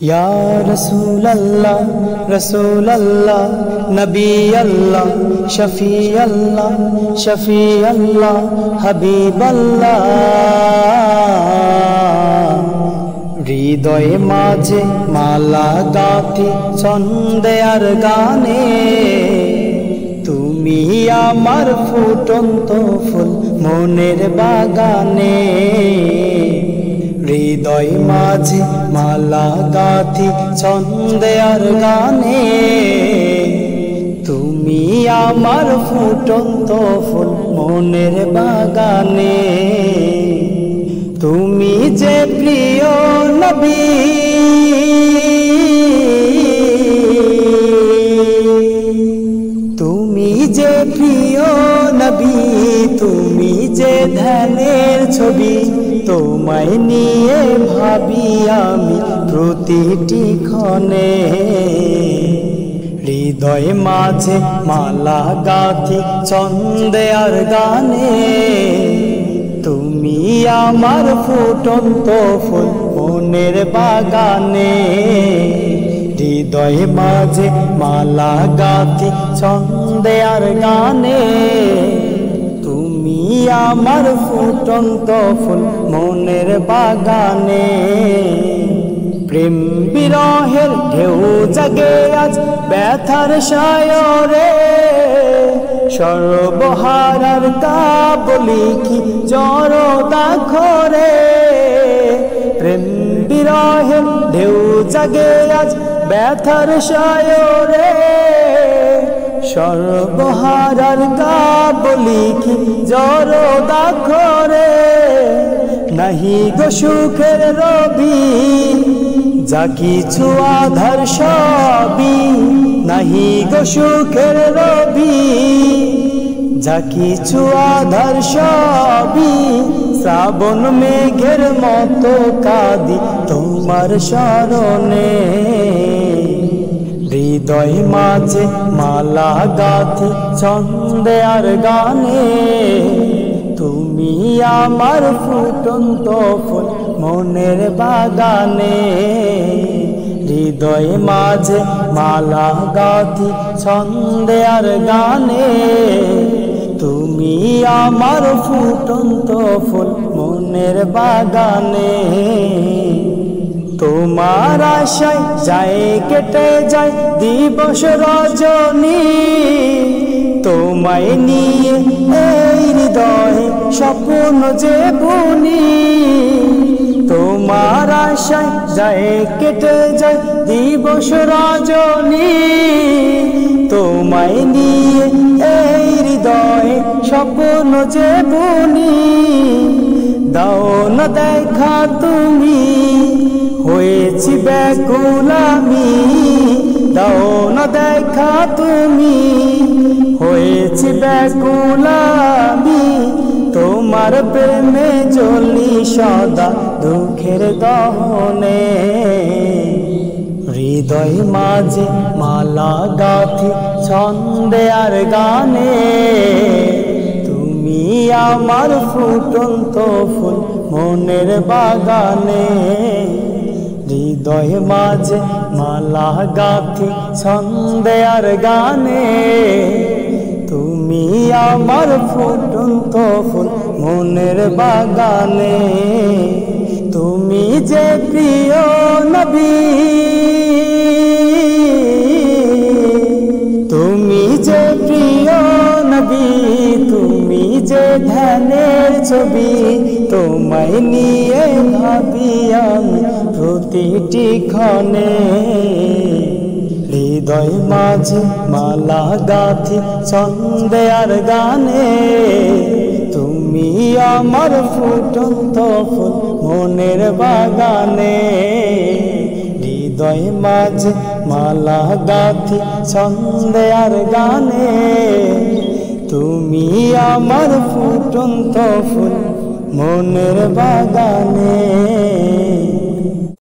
या रसूल अल्लाह रसूल अल्लाह नबी अल्लाह शफी अल्लाह हबीब अल्लाह হৃদয়ে মাঝে মালা গাঁথি ছন্দে আর গানে তুমি আমার ফুটন্ত ফুল মনের বাগানে হৃদয় মাঝে মালা গাঁথি ছন্দে আর গানে তুমি আমার ফুটন্ত ফুল মনের বাগানে তুমি যে প্রিয় নবী তুমি যে প্রিয় নবী তুমি যে ধ্যানের ছবি তোমায় নিয়ে ভাবি আমি প্রতিটি ক্ষণে হৃদয় মাঝে মালা গাঁথি ছন্দে আর গানে তুমি আমার ফুটন্ত ফুল মনের বাগানে হৃদয় মাঝে মালা গাঁথি ছন্দে আর গানে তুমি আমার ফুটন্ত ফুল মনের বাগানে প্রেম বিরহের ঢেউ জাগে আজ ব্যথার সায়রে সর্বহারার কাবলি কি জড়তা খরে প্রেম বিরহের ঢেউ জাগে আজ ব্যথার সায়রে সর্বহারার কাবলি কি জড়তা খরে নাহি গো সুখের রবি যা কিছু আধার সবই নাহি গো সুখের রবি যা কিছু আধার সবই শ্রাবণ মেঘের মতো কাঁদি তোমার শরণে হৃদয় মাঝে মালা গাঁথি ছন্দে আর গানে তুমি আমার ফুটন্ত ফুল মনের বাগানে হৃদয় মাঝে মালা গাঁথি ছন্দে আর গানে তুমি আমার ফুটন্ত ফুল মনের বাগানে তোমার আশায় যায় কেটে যায় দিবস রজনী তোমায় নিয়ে এই হৃদয়ে স্বপ্ন যে বুনি তোমার আশায় যায় কেটে যায় দিবস রজনী তোমায় নিয়ে এই হৃদয়ে স্বপ্ন যে বুনি দাও না দেখা তুমি হয়েছি ব্যাকুল আমি দাও না দেখা তুমি হয়েছি ব্যাকুল আমি তোমার প্রেমে জ্বলি সদা দুঃখের দহনে হৃদয় মাঝে মালা গাঁথি ছন্দে আর গানে তুমি আমার ফুটন্ত ফুল মনের বাগানে হৃদয় মাঝে মালা গাঁথি ছন্দে আর গানে তুমি আমার ফুটন্ত ফুল মনের বাগানে তুমি যে প্রিয় নবী তুমি যে প্রিয় নবী তুমি যে ধ্যানের ছবি তোমায় নিয়ে ভাবি আমি প্রতিটি ক্ষণে হৃদয় মাঝে মালা গাঁথি ছন্দে আর গানে তুমি আমার ফুটন্ত ফুল মনের বাগানে হৃদয় মাঝে মালা গাঁথি ছন্দে আর গানে তুমি আমার ফুটন্ত ফুল মনের বাগানে।